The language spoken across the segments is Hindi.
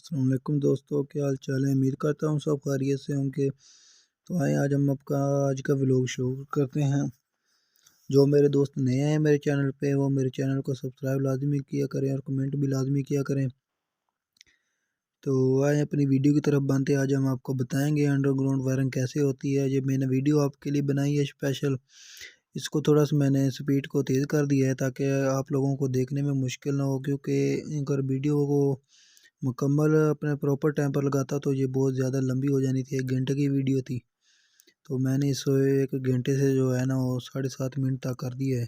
अस्सलाम वालेकुम दोस्तों, क्या हाल चाल है। उम्मीद करता हूँ सब खैरियत से होंगे। तो आए आज हम आपका आज का व्लॉग शुरू करते हैं। जो मेरे दोस्त नए हैं मेरे चैनल पे वो मेरे चैनल को सब्सक्राइब लाजमी किया करें और कमेंट भी लाजमी किया करें। तो आए अपनी वीडियो की तरफ बनते। आज हम आपको बताएंगे अंडरग्राउंड वायरिंग कैसे होती है। ये मैंने वीडियो आपके लिए बनाई है स्पेशल। इसको थोड़ा सा मैंने स्पीड को तेज़ कर दिया है ताकि आप लोगों को देखने में मुश्किल ना हो, क्योंकि अगर वीडियो को मुकम्मल अपने प्रॉपर टाइम पर लगाता तो ये बहुत ज़्यादा लंबी हो जानी थी, 1 घंटे की वीडियो थी। तो मैंने इसको 1 घंटे से जो है ना वो 7.5 मिनट तक कर दिया है।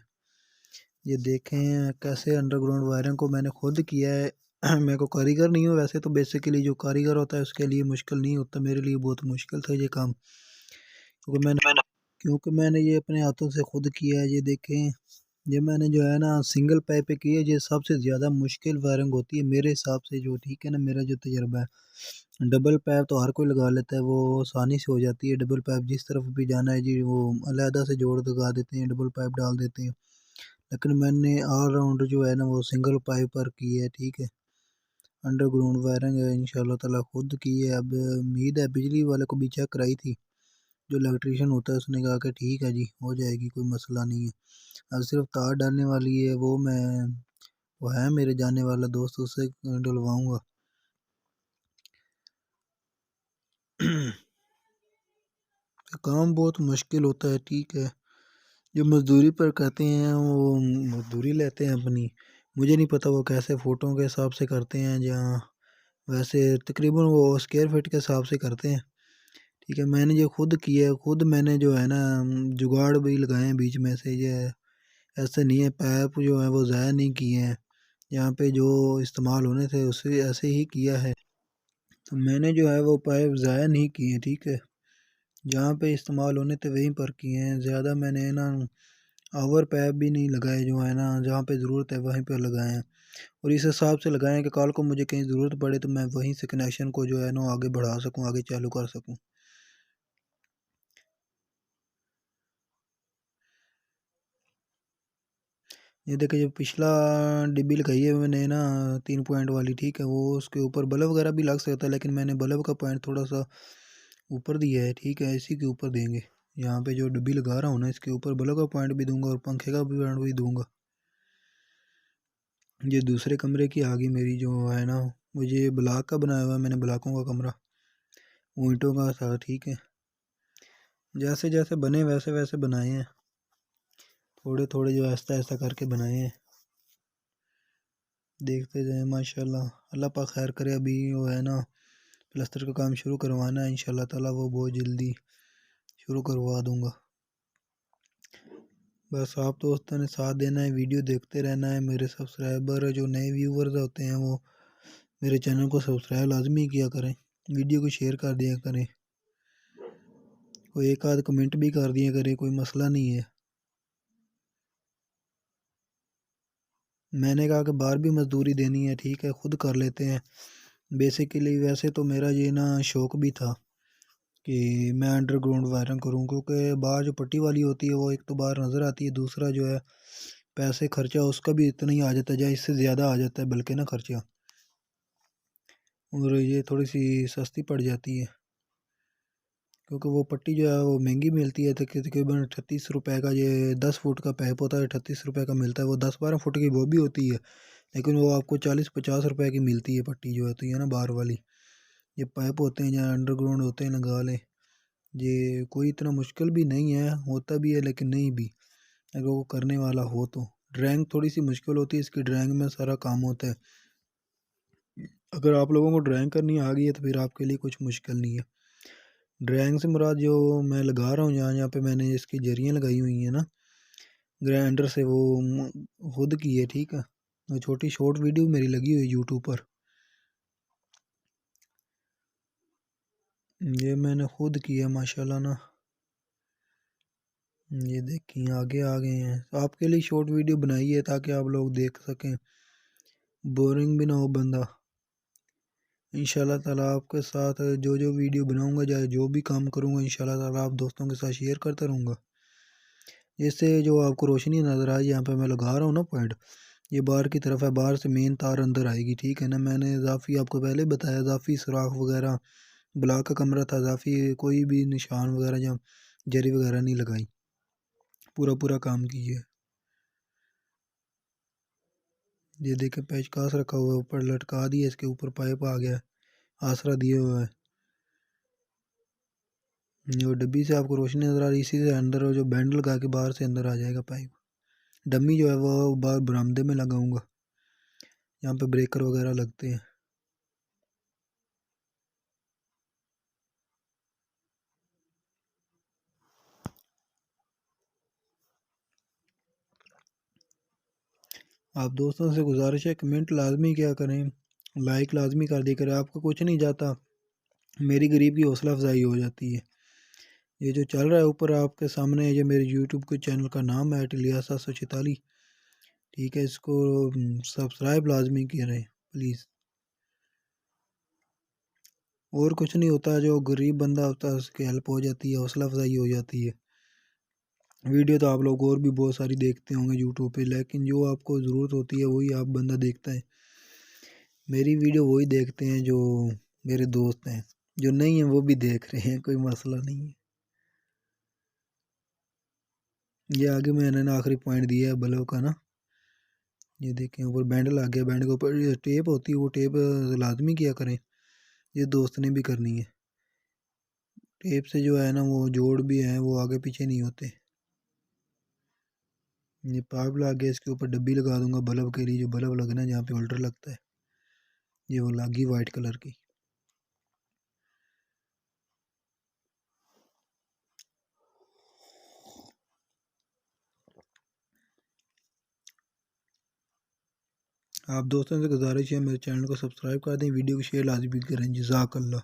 ये देखें कैसे अंडरग्राउंड वायरिंग को मैंने खुद किया है। मैं को कारीगर नहीं हूँ वैसे, तो बेसिकली जो कारीगर होता है उसके लिए मुश्किल नहीं होता, मेरे लिए बहुत मुश्किल था ये काम, क्योंकि मैंने ये अपने हाथों से खुद किया है। ये देखें, ये मैंने जो है ना सिंगल पाइप पे की है। ये सबसे ज़्यादा मुश्किल वायरिंग होती है मेरे हिसाब से, जो ठीक है ना, मेरा जो तजर्बा है। डबल पाइप तो हर कोई लगा लेता है, वो आसानी से हो जाती है। डबल पाइप जिस तरफ भी जाना है जी वो अलहदा से जोड़ लगा देते हैं, डबल पाइप डाल देते हैं। लेकिन मैंने ऑल राउंड जो है ना वो सिंगल पाइप पर की है, ठीक है। अंडरग्राउंड वायरिंग है इंशाल्लाह ताला खुद की है। अब उम्मीद है, बिजली वाले को भी चेक कराई थी, जो इलेक्ट्रीशियन होता है उसने कहा कि ठीक है जी हो जाएगी, कोई मसला नहीं है। अब सिर्फ तार डालने वाली है, वो है मेरे जाने वाला दोस्त, उससे डलवाऊंगा। काम बहुत मुश्किल होता है, ठीक है। जो मज़दूरी पर करते हैं वो मज़दूरी लेते हैं अपनी। मुझे नहीं पता वो कैसे फ़ुटों के हिसाब से करते हैं, जहाँ वैसे तकरीबन वो स्क्वायर फीट के हिसाब से करते हैं, ठीक है। मैंने जो खुद किया है, खुद मैंने जो है ना जुगाड़ भी लगाए हैं बीच में से। ये ऐसे नहीं है, पाइप जो है वो ज़ाया नहीं किए हैं, यहाँ पे जो इस्तेमाल होने थे उसे ऐसे ही किया है। तो मैंने जो है वो पाइप ज़ाया नहीं किए, ठीक है। जहाँ पे इस्तेमाल होने थे वहीं पर किए हैं। ज़्यादा मैंने ना ओवर पाइप भी नहीं लगाए, जो है ना जहाँ पे ज़रूरत है वहीं पे लगाए हैं। और इस हिसाब से लगाए हैं कि कल को मुझे कहीं ज़रूरत पड़े तो मैं वहीं से कनेक्शन को जो है ना आगे बढ़ा सकूँ, आगे चालू कर सकूँ। ये देखिए, जो पिछला डिब्बी लगाई है मैंने ना 3 पॉइंट वाली, ठीक है, वो उसके ऊपर बल्ब वगैरह भी लग सकता है, लेकिन मैंने बल्ब का पॉइंट थोड़ा सा ऊपर दिया है, ठीक है। इसी के ऊपर देंगे, यहाँ पे जो डिब्बी लगा रहा हूँ ना इसके ऊपर बल्ब का पॉइंट भी दूंगा और पंखे का भी पॉइंट भी दूंगा। ये दूसरे कमरे की आ गई मेरी, जो है ना मुझे ब्लॉक का बनाया हुआ है मैंने, ब्लॉकों का कमरा, वो ईंटों का था, ठीक है। जैसे जैसे बने वैसे वैसे बनाए हैं, थोड़े थोड़े जो ऐसा ऐसा करके बनाए हैं। देखते जाए माशाल्लाह, अल्लाह पाक खैर करे। अभी वो है ना प्लस्तर का काम शुरू करवाना है इंशाल्लाह ताला, वो बहुत जल्दी शुरू करवा दूंगा। बस आप दोस्तों ने साथ देना है, वीडियो देखते रहना है। मेरे सब्सक्राइबर जो नए व्यूवर्स होते हैं वो मेरे चैनल को सब्सक्राइब लाजमी किया करें, वीडियो को शेयर कर दिया करें, कोई एक आध कमेंट भी कर दिया करें, कोई मसला नहीं है। मैंने कहा कि बाहर भी मजदूरी देनी है, ठीक है, खुद कर लेते हैं। बेसिकली वैसे तो मेरा ये ना शौक़ भी था कि मैं अंडरग्राउंड वायरिंग करूँ, क्योंकि बाहर जो पट्टी वाली होती है वो एक तो बाहर नज़र आती है, दूसरा जो है पैसे खर्चा उसका भी इतना ही आ जाता है, या इससे ज़्यादा आ जाता है बल्कि ना खर्चा। और ये थोड़ी सी सस्ती पड़ जाती है, क्योंकि वो पट्टी जो है वो महंगी मिलती है, तकरीबन 38 रुपये का। ये 10 फुट का पाइप होता है, 38 रुपये का मिलता है। वो 10-12 फुट की वो भी होती है, लेकिन वो आपको 40-50 रुपये की मिलती है पट्टी जो होती है ना बाहर वाली। ये पाइप होते हैं जहाँ अंडरग्राउंड होते हैं, लगा लें। ये कोई इतना मुश्किल भी नहीं है, होता भी है लेकिन नहीं भी, अगर वो करने वाला हो तो। ड्राइंग थोड़ी सी मुश्किल होती है, इसकी ड्राइंग में सारा काम होता है। अगर आप लोगों को ड्राइंग करनी आ गई है तो फिर आपके लिए कुछ मुश्किल नहीं है। ड्राइंग से मुराद जो मैं लगा रहा हूँ, जहाँ जहाँ पे मैंने इसकी जरियाँ लगाई हुई हैं ना ग्राइंडर से, वो खुद की है, ठीक है। वो छोटी शॉर्ट वीडियो मेरी लगी हुई यूट्यूब पर, ये मैंने खुद की है माशाल्लाह ना। ये देखिए आगे आ गए हैं, तो आपके लिए शॉर्ट वीडियो बनाई है ताकि आप लोग देख सकें, बोरिंग भी ना हो बंदा। इंशाल्लाह ताला आपके साथ जो जो वीडियो बनाऊंगा, चाहे जो भी काम करूंगा, इंशाल्लाह ताला आप दोस्तों के साथ शेयर करता रहूँगा। जैसे जो आपको रोशनी नज़र आई यहाँ पे मैं लगा रहा हूँ ना पॉइंट, ये बाहर की तरफ है, बाहर से मेन तार अंदर आएगी, ठीक है ना। मैंने इजाफी आपको पहले बताया, इजाफी सुराख वगैरह, ब्लॉक का कमरा था, इजाफी कोई भी निशान वगैरह या जरी वगैरह नहीं लगाई, पूरा पूरा काम की है। ये देखे पेचकस रखा हुआ है, ऊपर लटका दिया, इसके ऊपर पाइप आ गया, आसरा दिए हुआ है। जो डब्बी से आपको रोशनी नजर आ रही है, इसी से अंदर जो बैंड लगा के बाहर से अंदर आ जाएगा पाइप। डम्मी जो है वो बाहर बरामदे में लगाऊंगा, यहाँ पे ब्रेकर वगैरह लगते हैं। आप दोस्तों से गुजारिश है, कमेंट लाजमी क्या करें, लाइक लाजमी कर दिया करें, आपका कुछ नहीं जाता, मेरी गरीब की हौसला अफजाई हो जाती है। ये जो चल रहा है ऊपर आपके सामने, ये मेरे यूट्यूब के चैनल का नाम है इलियास 744, ठीक है। इसको सब्सक्राइब लाजमी करें प्लीज़। और कुछ नहीं होता, जो गरीब बंदा होता है उसकी हेल्प हो जाती है, हौसला अफजाई हो जाती है। वीडियो तो आप लोग और भी बहुत सारी देखते होंगे यूट्यूब पे, लेकिन जो आपको ज़रूरत होती है वही आप बंदा देखता है। मेरी वीडियो वही देखते हैं जो मेरे दोस्त हैं, जो नहीं है वो भी देख रहे हैं, कोई मसला नहीं है। ये आगे मैंने ना आखिरी पॉइंट दिया है बल्ब का ना, ये देखें ऊपर बैंड लग गया, बैंड के ऊपर टेप होती है, वो टेप लाजमी किया करें, ये दोस्त ने भी करनी है। टेप से जो है ना वो जोड़ भी हैं, वो आगे पीछे नहीं होते। ये पाइप लग गया, इसके ऊपर डब्बी लगा दूंगा बल्ब के लिए, जो बल्ब लगना है जहाँ पे होल्डर लगता है, ये वो लगी वाइट कलर की। आप दोस्तों से गुजारिश है मेरे चैनल को सब्सक्राइब कर दें, वीडियो को शेयर लाजमी करें। जज़ाकल्लाह।